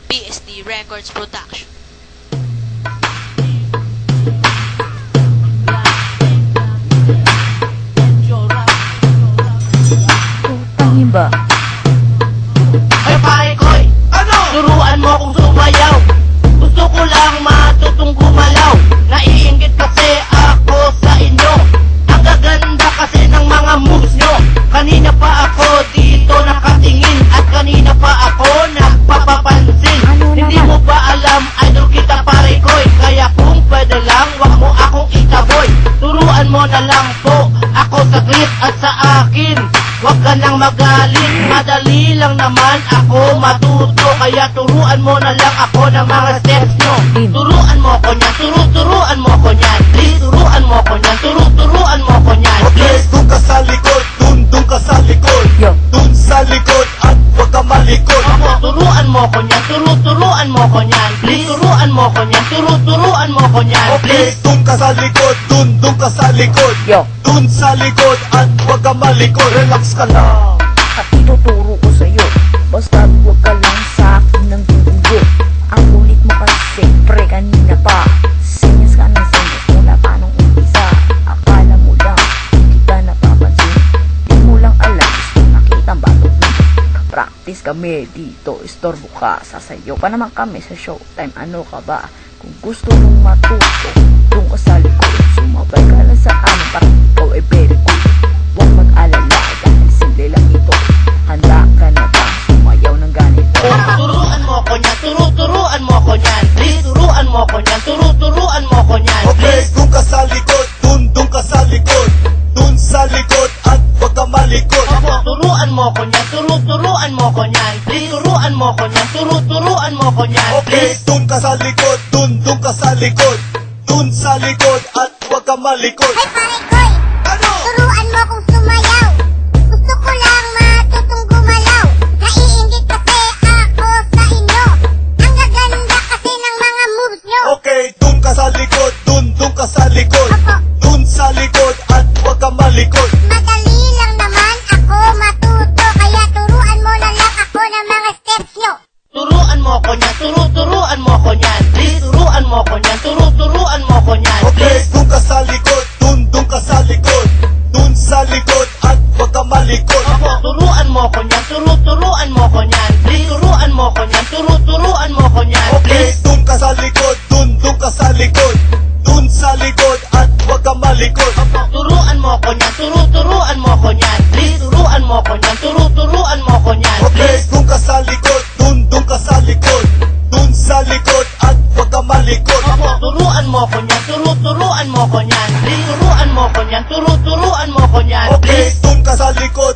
PSD Records Production. Tangin ba? Ay pare koy, ano? Turuan mo kung sumayaw. Gusto ko lang matutong gumalaw. Naiinggit kasi ako sa inyo. Ang gaganda kasi ng mga moves nyo. Kanina pa ako dito nakatingin. At kanina pa ako nagpapapansin. Hindi mo ba alam, idol kita pare koy. Kaya kung pwede lang, wag mo akong itaboy. Turuan mo na lang po ako saglit at sa akin wag ka nang magaling, madali lang naman ako matuto. Kaya turuan mo na lang ako ng mga steps nyo. Turuan mo ko niyan, turuan mo ko niyan. Please, turuan mo ko niyan, turuan mo ko niyan. Okay, dun ka sa likod, dun ka sa likod. Dun sa likod at wag ka malikod. Opo, turuan mo ko niyan, turuan mo ko niyan. Please, turuan mo ko niyan, turuan mo ko niyan. Okay, dun ka sa likod, dun ka sa likod. Dun sa likod at wag ka malikod. Relax ka lang. At ituturo ko sa'yo, basta huwag ka lang sa akin ng dugo. Ang ulit mo kasi, pre, kanina pa. Senyas ka ng senyas mula pa nung umpisa. Akala mo lang, hindi ka napapansin. Di mo lang alam, gusto nakita ang batok mo. Practice kami dito, istorbo ka. Sasayaw pa naman kami sa showtime. Ano ka ba? Kung gusto mong matuto, doon ka sa likod. Sumabay ka lang sa amin, parang ikaw ay very good. Huwag mag-alala, dahil simple lang ito. Handa ka na ba sumayaw ng ganito? Turuan mo ko niyan, turuan mo ko niyan. Please, turuan mo ko niyan, turuan mo ko niyan. Okay, dun ka sa likod, dun ka sa likod. Dun sa likod at wag ka malikod. Opo, turuan mo ko niyan, turuan mo ko niyan. Please, turuan mo ko niyan, turuan mo ko niyan. Okay, dun ka sa likod, dun ka sa likod. Dun sa likod at wag ka malikod. Ay pare koy, Ano? turuan mo kung sumayaw. Gusto ko lang matutong gumalaw. Naiinggit kasi ako sa inyo. Ang gaganda kasi ng mga moves nyo. Okay, dun ka sa likod, dun ka sa likod. Opo, Dun sa likod at wag ka malikod. madali lang naman ako matuto. Kaya turuan mo na lang ako ng mga steps nyo. Turuan mo ko niyan, turuan mo ko niyan. Please, turuan mo ko niyan, turuan mo ko niyan. Okay, dun ka sa likod, dun ka sa likod. Dun sa likod at wag ka malikod. Opo, turuan mo ko niyan, turuan mo ko niyan. Please, turuan mo ko niyan, turuan mo ko niyan. Okay, dun ka sa likod, dun ka sa likod. Dun sa likod at wag ka malikod. Opo, turuan mo ko niyan, turuan mo ko niyan. Please, turuan mo ko niyan, turuan mo ko niyan. Okay, dun ka sa likod, dun ka sa likod. Dun sa likod at wag ka malikod. Opo, turuan mo ko niyan, turuan mo ko niyan. Please, turuan mo ko niyan, turuan mo ko niyan. Okay, dun ka sa likod,